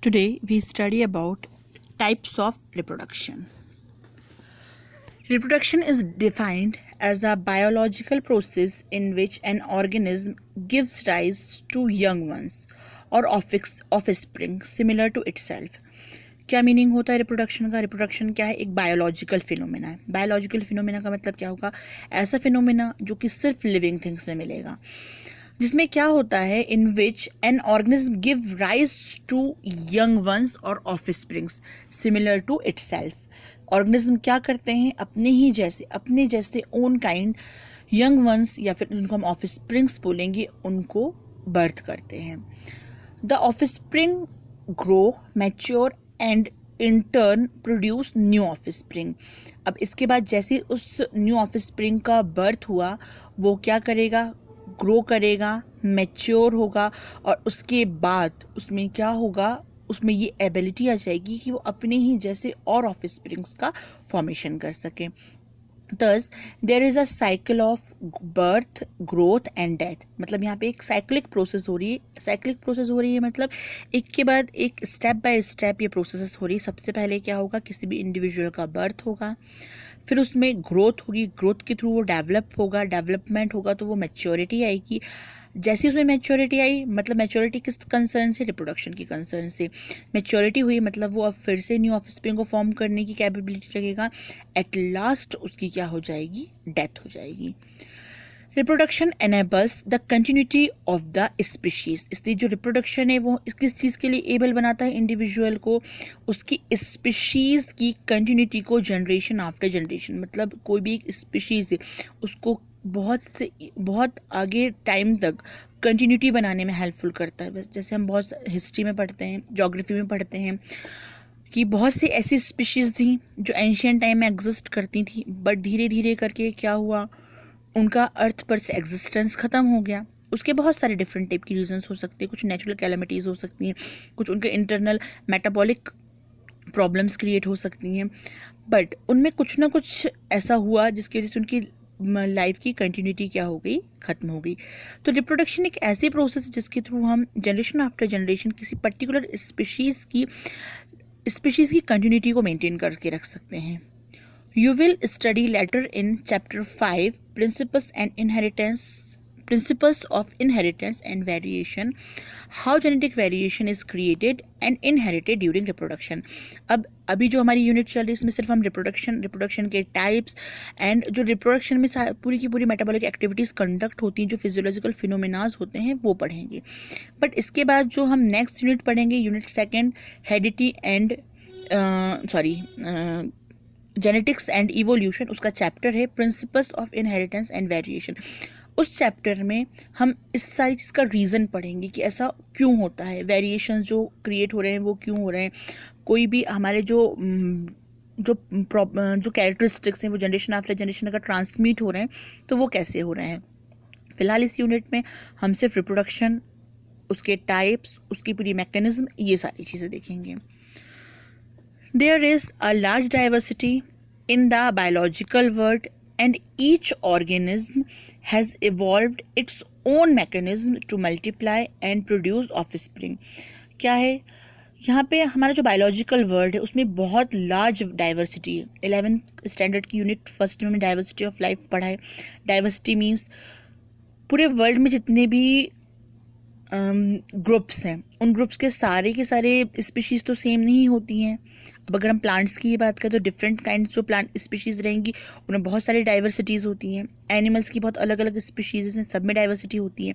Today we study about types of reproduction. Reproduction is defined as a biological process in which an organism gives rise to young ones or offspring similar to itself. क्या meaning होता है reproduction का? Reproduction क्या है? एक biological phenomena है. Biological phenomena का मतलब क्या होगा? ऐसा फिनोमेना जो कि सिर्फ लिविंग थिंग्स में मिलेगा, जिसमें क्या होता है, in which an organism give rise to young ones और offsprings similar to itself. Organism क्या करते हैं? अपने जैसे ओन काइंड यंग वंस या फिर उनको हम ऑफस्प्रिंग्स बोलेंगे, उनको बर्थ करते हैं. The offspring grow, mature and in turn produce new offspring. अब इसके बाद जैसे उस न्यू ऑफस्प्रिंग का बर्थ हुआ, वो क्या करेगा? ग्रो करेगा, मैच्योर होगा, और उसके बाद उसमें क्या होगा? उसमें ये एबिलिटी आ जाएगी कि वो अपने ही जैसे और ऑफस्प्रिंग्स का फॉर्मेशन कर सके. Thus, there is a cycle of birth, growth and death. मतलब यहाँ पे एक साइक्लिक प्रोसेस हो रही है. साइक्लिक प्रोसेस हो रही है मतलब एक के बाद एक स्टेप बाय स्टेप ये प्रोसेस हो रही है. सबसे पहले क्या होगा? किसी भी इंडिविजुअल का बर्थ होगा, फिर उसमें ग्रोथ होगी, ग्रोथ के थ्रू वो डेवलप होगा, डेवलपमेंट होगा तो वो मैच्योरिटी आएगी. जैसे उसमें मैच्योरिटी आई, मतलब मैच्योरिटी किस कंसर्न से? रिप्रोडक्शन की कंसर्न से. मैच्योरिटी हुई मतलब वो अब फिर से न्यू ऑफस्प्रिंग को फॉर्म करने की कैपेबिलिटी लगेगा. एट लास्ट उसकी क्या हो जाएगी? डेथ हो जाएगी. Reproduction enables the continuity of the species. इसलिए जो रिप्रोडक्शन है वो किस चीज़ के लिए एबल बनाता है? इंडिविजुअल को उसकी स्पीशीज की कंटिन्यूटी को जनरेशन आफ्टर जनरेशन, मतलब कोई भी एक स्पीशीज है उसको बहुत आगे टाइम तक कंटिन्यूटी बनाने में हेल्पफुल करता है. जैसे हम बहुत हिस्ट्री में पढ़ते हैं, ज्योग्राफी में पढ़ते हैं कि बहुत सी ऐसी स्पीशीज़ थी जो एंशियंट टाइम में एग्जिस्ट करती थी, बट धीरे धीरे करके क्या हुआ? उनका अर्थ पर से एग्जिस्टेंस ख़त्म हो गया. उसके बहुत सारे डिफरेंट टाइप की रीजंस हो सकते हैं. कुछ नेचुरल कैलेमिटीज़ हो सकती हैं, कुछ उनके इंटरनल मेटाबॉलिक प्रॉब्लम्स क्रिएट हो सकती हैं, बट उनमें कुछ ना कुछ ऐसा हुआ जिसकी वजह से उनकी लाइफ की कंटिन्यूटी क्या हो गई? ख़त्म हो गई. तो रिप्रोडक्शन एक ऐसी प्रोसेस है जिसके थ्रू हम जनरेशन आफ्टर जनरेशन किसी पर्टिकुलर स्पीशीज़ की कंटिन्यूटी को मेंटेन करके रख सकते हैं. You will study later in chapter 5 principles of inheritance and variation, how genetic variation is created and inherited during reproduction. अब अभी जो हमारी यूनिट चल रही है इसमें सिर्फ हम रिप्रोडक्शन के टाइप्स एंड जो रिप्रोडक्शन में पूरी की पूरी मेटाबॉलिक एक्टिविटीज़ कंडक्ट होती हैं, जो फिजियोलॉजिकल फिनोमेनाज होते हैं, वो पढ़ेंगे. बट इसके बाद जो हम नेक्स्ट यूनिट पढ़ेंगे, unit 2 heredity and genetics and evolution, उसका चैप्टर है principles of inheritance and variation. उस चैप्टर में हम इस सारी चीज़ का रीज़न पढ़ेंगे कि ऐसा क्यों होता है, वेरिएशन जो क्रिएट हो रहे हैं वो क्यों हो रहे हैं, कोई भी हमारे जो कैरेक्टरिस्टिक्स हैं वो जनरेशन आफ्टर जनरेशन अगर ट्रांसमिट हो रहे हैं तो वो कैसे हो रहे हैं. फिलहाल इस यूनिट में हम सिर्फ रिप्रोडक्शन, उसके टाइप्स, उसकी पूरी मैकेनिज्म, ये सारी चीज़ें देखेंगे. There is a large diversity in the biological world and each organism has evolved its own mechanism to multiply and produce offspring. क्या है यहाँ पे? हमारा जो बायोलॉजिकल वर्ल्ड है उसमें बहुत लार्ज डाइवर्सिटी है. 11th स्टैंडर्ड की यूनिट फर्स्ट में डाइवर्सिटी ऑफ लाइफ पढ़ा है. डाइवर्सिटी मीन्स पूरे वर्ल्ड में जितने भी ग्रुप्स हैं, उन ग्रुप्स के सारे स्पीशीज़ तो सेम नहीं होती हैं. अब अगर हम प्लांट्स की ही बात करें तो डिफरेंट काइंड जो प्लांट स्पीशीज़ रहेंगी उनमें बहुत सारी डाइवर्सिटीज़ होती हैं. एनिमल्स की बहुत अलग अलग स्पीशीज़ हैं, सब में डाइवर्सिटी होती है.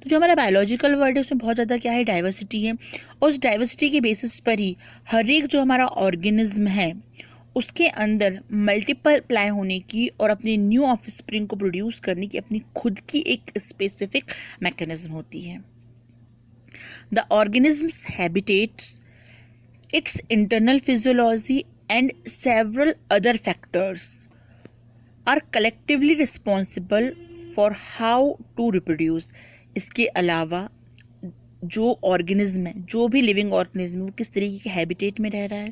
तो जो हमारा बायोलॉजिकल वर्ल्ड है उसमें बहुत ज़्यादा क्या है? डाइवर्सिटी है. और उस डाइवर्सिटी के बेसिस पर ही हर एक जो हमारा ऑर्गेनिज्म है उसके अंदर मल्टीप्लाई होने की और अपनी न्यू ऑफस्प्रिंग को प्रोड्यूस करने की अपनी खुद की एक स्पेसिफिक मैकेनिज्म होती है. The organism's habitats, its internal physiology and several other factors are collectively responsible for how to reproduce. इसके अलावा जो ऑर्गेनिज्म है, जो भी लिविंग ऑर्गेनिज्म है, वो किस तरीके के हैबिटेट में रह रहा है,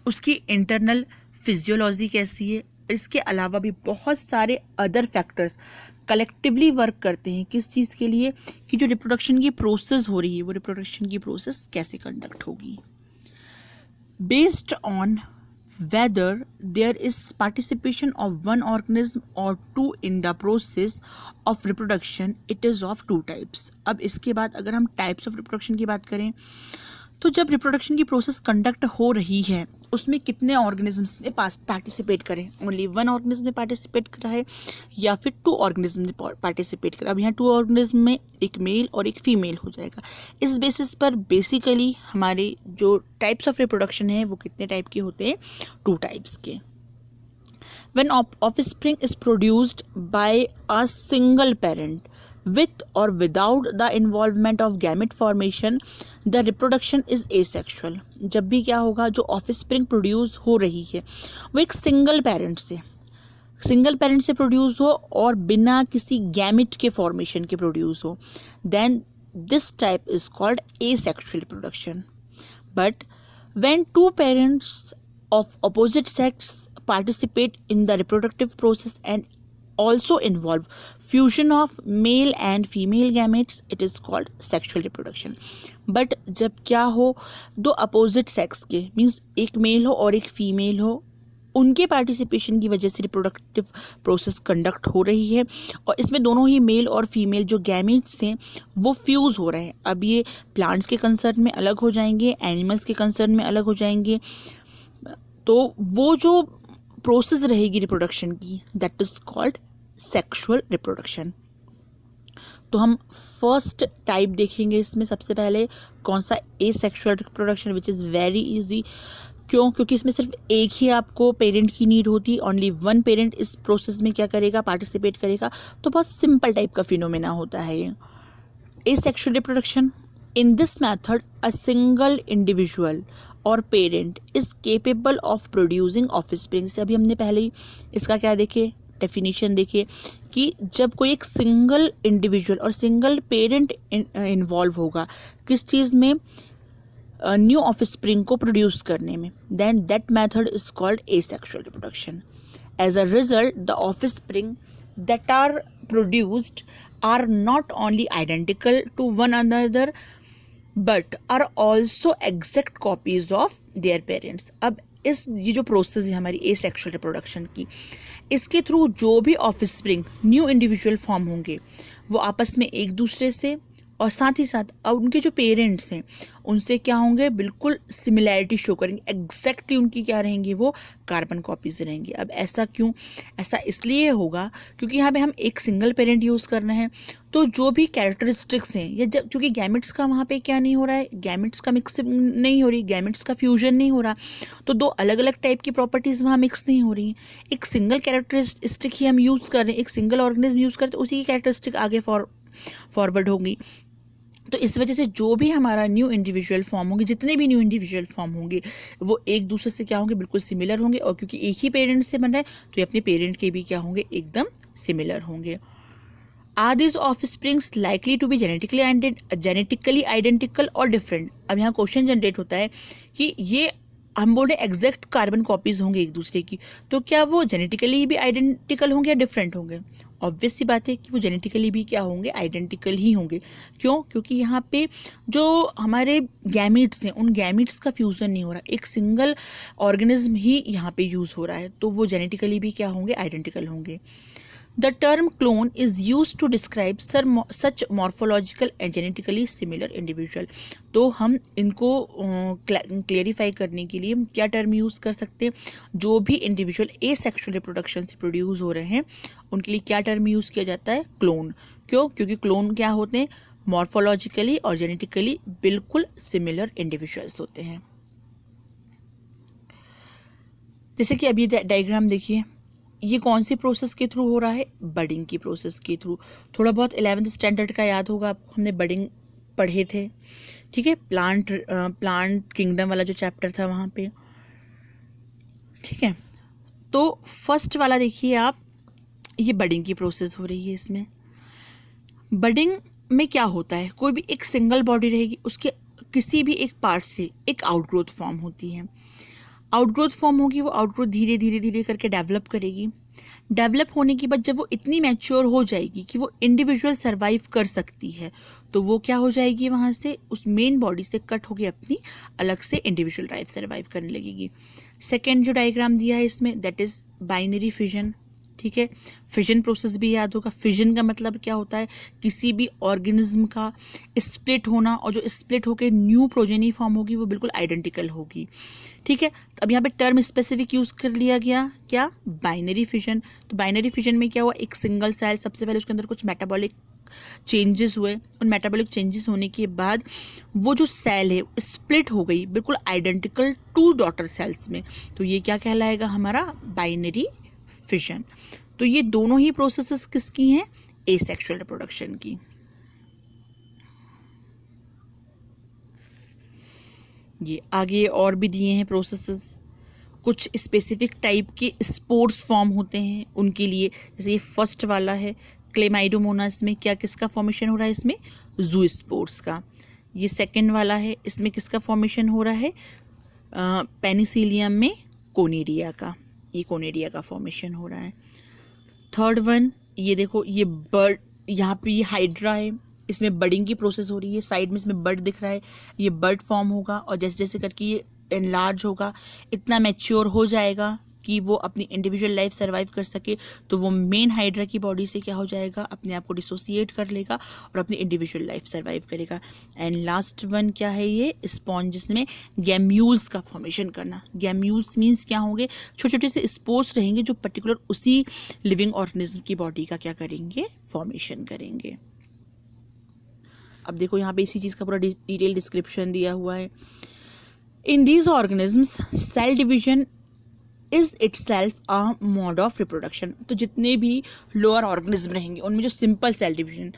उसकी इंटरनल फिजियोलॉजी कैसी है, इसके अलावा भी बहुत सारे अदर फैक्टर्स कलेक्टिवली वर्क करते हैं. किस चीज़ के लिए? कि जो रिप्रोडक्शन की प्रोसेस हो रही है वो रिप्रोडक्शन की प्रोसेस कैसे कंडक्ट होगी. based on whether there is participation of one organism or two in the process of reproduction, it is of two types. अब इसके बाद अगर हम types of reproduction की बात करें तो जब रिप्रोडक्शन की प्रोसेस कंडक्ट हो रही है उसमें कितने ऑर्गेनिजम्स ने पार्टिसिपेट करें, ओनली वन ऑर्गेनिज्म ने पार्टिसिपेट करा है या फिर टू ऑर्गेनिज्म ने पार्टिसिपेट करा. अब यहाँ टू ऑर्गेनिज्म में एक मेल और एक फीमेल हो जाएगा. इस बेसिस पर बेसिकली हमारे जो टाइप्स ऑफ रिप्रोडक्शन है वो कितने टाइप के होते हैं, टू टाइप्स के. When offspring is produced by a single parent with or without the involvement of gamete formation, the reproduction is asexual. जब भी क्या होगा, जो offspring प्रोड्यूस हो रही है वो एक सिंगल पेरेंट से प्रोड्यूस हो और बिना किसी गैमेट के फॉर्मेशन के प्रोड्यूस हो, then this type is called asexual reproduction. But when two parents of opposite sex participate in the reproductive process and also involve fusion of male and female gametes, it is called sexual reproduction. But जब क्या हो, दो opposite sex के means एक mail हो और एक female हो, उनके पार्टिसिपेशन की वजह से रिप्रोडक्टिव प्रोसेस कंडक्ट हो रही है और इसमें दोनों ही मेल और फीमेल जो गैमेट्स हैं वो फ्यूज़ हो रहे हैं. अब ये प्लांट्स के कंसर्न में अलग हो जाएंगे, एनिमल्स के कंसर्न में अलग हो जाएंगे. तो वो जो प्रोसेस रहेगी रिप्रोडक्शन की, that is called sexual reproduction. तो हम फर्स्ट टाइप देखेंगे इसमें सबसे पहले कौन सा, asexual reproduction, which is very easy. क्यों? क्योंकि इसमें सिर्फ एक ही आपको पेरेंट की नीड होती, ओनली वन पेरेंट इस प्रोसेस में क्या करेगा, पार्टिसिपेट करेगा. तो बहुत सिंपल टाइप का फिनोमेना होता है ये asexual reproduction. In this method a single individual और parent is capable of producing offspring. से अभी हमने पहले ही इसका क्या देखे, डेफिनेशन देखे कि जब कोई एक सिंगल इंडिविजुअल और सिंगल पेरेंट इन्वॉल्व होगा किस चीज़ में, न्यू ऑफस्प्रिंग को प्रोड्यूस करने में, then that method is called asexual reproduction. As a result the offspring that are produced are not only identical to one another but are also exact copies of their parents. अब ये जो process है हमारी asexual reproduction की, इसके through जो भी offspring new individual form होंगे वो आपस में एक दूसरे से और साथ ही साथ अब उनके जो पेरेंट्स हैं उनसे क्या होंगे, बिल्कुल सिमिलैरिटी शो करेंगे, एग्जैक्टली उनकी क्या रहेंगी, वो कार्बन कॉपीज रहेंगी. अब ऐसा क्यों? ऐसा इसलिए होगा क्योंकि यहाँ पे हम एक सिंगल पेरेंट यूज़ कर रहे हैं. तो जो भी कैरेक्टरिस्टिक्स हैं या क्योंकि गैमेट्स का वहाँ पे क्या नहीं हो रहा है, गैमेट्स का मिक्स नहीं हो रही, गैमेट्स का फ्यूजन नहीं हो रहा, तो दो अलग अलग टाइप की प्रॉपर्टीज़ वहाँ मिक्स नहीं हो रही. एक सिंगल कैरेक्टरिस्टिक ही हम यूज़ कर रहे हैं, एक सिंगल ऑर्गेनिज्म यूज़ करते हैं, उसी की कैरेक्टरिस्टिक आगे फॉरवर्ड होंगी. तो इस वजह से जो भी हमारा न्यू इंडिविजुअल फॉर्म होंगे, जितने भी न्यू इंडिविजुअल फॉर्म होंगे वो एक दूसरे से क्या होंगे, बिल्कुल सिमिलर होंगे. और क्योंकि एक ही पेरेंट से बन रहा है तो ये अपने पेरेंट के भी क्या होंगे, एकदम सिमिलर होंगे. Are this offsprings likely to be genetically identical और डिफरेंट. अब यहाँ क्वेश्चन जनरेट होता है कि ये हम बोल रहे हैं एग्जैक्ट कार्बन कॉपीज होंगे एक दूसरे की, तो क्या वो जेनेटिकली भी आइडेंटिकल होंगे या डिफरेंट होंगे? ऑब्वियस सी बात है कि वो जेनेटिकली भी क्या होंगे, आइडेंटिकल ही होंगे. क्यों? क्योंकि यहाँ पे जो हमारे गैमीट्स हैं उन गैमीट्स का फ्यूजन नहीं हो रहा, एक सिंगल ऑर्गेनिज्म ही यहाँ पे यूज हो रहा है, तो वो जेनेटिकली भी क्या होंगे, आइडेंटिकल होंगे. The term clone is used to describe such morphological and genetically similar individual. तो हम इनको क्लेरिफाई करने के लिए क्या टर्म यूज़ कर सकते हैं, जो भी इंडिविजुअल एसेक्सुअल रिप्रोडक्शन से प्रोड्यूस हो रहे हैं उनके लिए क्या टर्म यूज़ किया जाता है, क्लोन. क्यों? क्योंकि क्लोन क्या होते हैं, मॉर्फोलॉजिकली और जेनेटिकली बिल्कुल सिमिलर इंडिविजुअल्स होते हैं. जैसे कि अभी डायग्राम देखिए, ये कौन सी प्रोसेस के थ्रू हो रहा है, बडिंग की प्रोसेस के थ्रू. थोड़ा बहुत 11th स्टैंडर्ड का याद होगा आपको, हमने बडिंग पढ़े थे, ठीक है, प्लांट किंगडम वाला जो चैप्टर था वहाँ पे, ठीक है. तो फर्स्ट वाला देखिए आप, ये बडिंग की प्रोसेस हो रही है. इसमें बडिंग में क्या होता है, कोई भी एक सिंगल बॉडी रहेगी, उसके किसी भी एक पार्ट से एक आउटग्रोथ फॉर्म होती है. आउटग्रोथ फॉर्म होगी, वो आउटग्रोथ धीरे धीरे धीरे करके डेवलप करेगी. डेवलप होने के बाद जब वो इतनी मैच्योर हो जाएगी कि वो इंडिविजुअल सर्वाइव कर सकती है, तो वो क्या हो जाएगी, वहाँ से उस मेन बॉडी से कट होके अपनी अलग से इंडिविजुअल लाइफ सर्वाइव करने लगेगी। सेकेंड जो डायग्राम दिया है इसमें, दैट इज बाइनरी फिजन। ठीक है, फिजन प्रोसेस भी याद होगा। फिजन का मतलब क्या होता है, किसी भी ऑर्गेनिज्म का स्प्लिट होना, और जो स्प्लिट होकर न्यू प्रोजेनी फॉर्म होगी वो बिल्कुल आइडेंटिकल होगी। ठीक है, तो अब यहाँ पे टर्म स्पेसिफिक यूज कर लिया गया, क्या, बाइनरी फिजन। तो बाइनरी फिजन में क्या हुआ, एक सिंगल सेल, सबसे पहले उसके अंदर कुछ मेटाबॉलिक चेंजेस हुए, उन मेटाबॉलिक चेंजेस होने के बाद वो जो सेल है स्प्लिट हो गई बिल्कुल आइडेंटिकल 2 डॉटर सेल्स में, तो ये क्या कहलाएगा, हमारा बाइनरी फिजन। तो ये दोनों ही प्रोसेसेस किसकी हैं, एसेक्सुअल रिप्रोडक्शन की। ये आगे और भी दिए हैं प्रोसेसेस। कुछ स्पेसिफिक टाइप के स्पोर्स फॉर्म होते हैं उनके लिए, जैसे ये फर्स्ट वाला है क्लेमाइडोमोनास में क्या किसका फॉर्मेशन हो रहा है, इसमें ज़ूस्पोर्स का। ये सेकंड वाला है, इसमें किसका फॉर्मेशन हो रहा है, पेनिसिलियम में कोनिडिया का, ये कोनिडिया का फॉर्मेशन हो रहा है। थर्ड वन, ये देखो, ये बर्ड, यहाँ पे ये हाइड्रा है, इसमें बर्डिंग की प्रोसेस हो रही है, साइड में इसमें बर्ड दिख रहा है, ये बर्ड फॉर्म होगा और जैसे जैसे करके ये एनलार्ज होगा, इतना मैच्योर हो जाएगा कि वो अपनी इंडिविजुअल लाइफ सर्वाइव कर सके, तो वो मेन हाइड्रा की बॉडी से क्या हो जाएगा, अपने आप को डिसोसिएट कर लेगा और अपनी इंडिविजुअल लाइफ सर्वाइव करेगा। एंड लास्ट वन क्या है, ये स्पॉन्ज, जिसमें गैम्यूल्स का फॉर्मेशन करना। गैम्यूल्स मीन्स क्या होंगे, छोटे छोटे से स्पोर्स रहेंगे जो पर्टिकुलर उसी लिविंग ऑर्गेनिज्म की बॉडी का क्या करेंगे, फॉर्मेशन करेंगे। अब देखो यहाँ पे इसी चीज़ का पूरा डिटेल डिस्क्रिप्शन दिया हुआ है। In these organisms cell division is itself a mode of reproduction. तो जितने भी लोअर ऑर्गेनिज्म रहेंगे उनमें जो सिंपल सेल डिवीजन,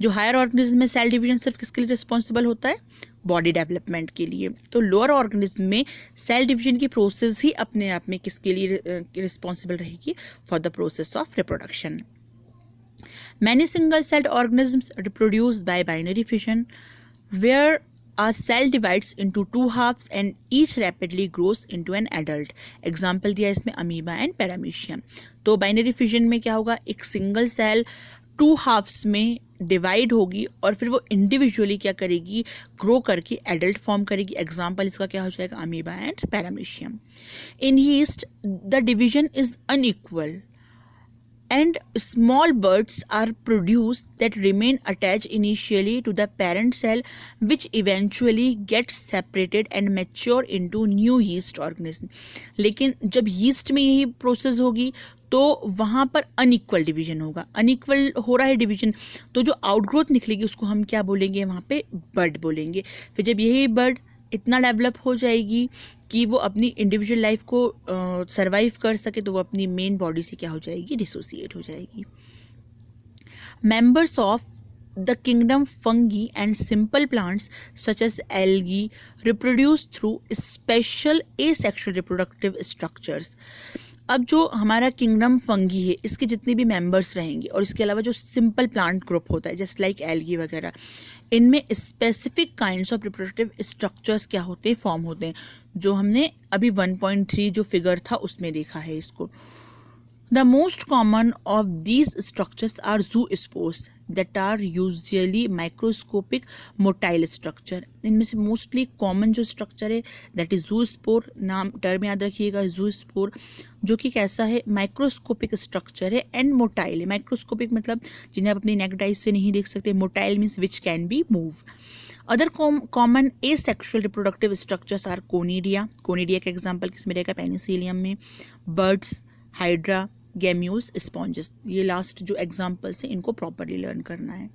जो हायर ऑर्गेनिज्म में सेल डिवीजन सिर्फ किसके लिए रिस्पॉन्सिबल होता है, बॉडी डेवलपमेंट के लिए, तो लोअर ऑर्गेनिज्म में सेल डिवीजन की प्रोसेस ही अपने आप में किसके लिए रिस्पॉन्सिबल रहेगी, for the process of reproduction. Many single-celled organisms reproduce by binary fission, where a cell divides into 2 halves and each rapidly grows into an adult. Example दिया इसमें अमीबा एंड पैरामीशियम। तो binary fission में क्या होगा, एक single cell 2 halves में divide होगी और फिर वो इंडिविजुअली क्या करेगी, ग्रो करके एडल्ट फॉर्म करेगी। एग्जाम्पल इसका क्या हो जाएगा, amoeba and paramecium. In yeast the division is unequal and small buds are produced that remain attached initially to the parent cell, which eventually gets separated and mature into new yeast organism. लेकिन जब yeast में यही process होगी तो वहाँ पर unequal division होगा, unequal हो रहा है डिवीजन, तो जो आउटग्रोथ निकलेगी उसको हम क्या बोलेंगे, वहाँ पे बर्ड बोलेंगे। फिर जब यही बर्ड इतना डेवलप हो जाएगी कि वो अपनी इंडिविजुअल लाइफ को सर्वाइव कर सके, तो वो अपनी मेन बॉडी से क्या हो जाएगी, डिसोसिएट हो जाएगी। Members of the kingdom fungi and simple plants such as algae reproduce through special asexual reproductive structures. अब जो हमारा किंगडम फंगी है, इसके जितने भी मेंबर्स रहेंगे और इसके अलावा जो सिंपल प्लांट ग्रुप होता है जस्ट लाइक एल्गी वगैरह, इनमें specific kinds of reproductive structures क्या होते हैं, फॉर्म होते हैं, जो हमने अभी 1.3 जो फिगर था उसमें देखा है इसको। The most common of these structures are zoospores that are usually microscopic motile structure. इनमें से मोस्टली कॉमन जो स्ट्रक्चर है दैट इज जूस्पोर, नाम टर्म याद रखिएगा, जूस्पोर, जो कि कैसा है, माइक्रोस्कोपिक स्ट्रक्चर है एंड मोटाइल है। माइक्रोस्कोपिक मतलब जिन्हें आप अपनी नेक्ड आइज से नहीं देख सकते, motile means which can be move. Other common asexual reproductive structures are conidia. Conidia का एग्जाम्पल किसमें रहेगा, पेनिसिलियम में, बर्ड्स, हाइड्रा, गैम्यूल्स, स्पॉन्जेस। ये लास्ट जो एग्जाम्पल्स हैं इनको प्रॉपरली लर्न करना है।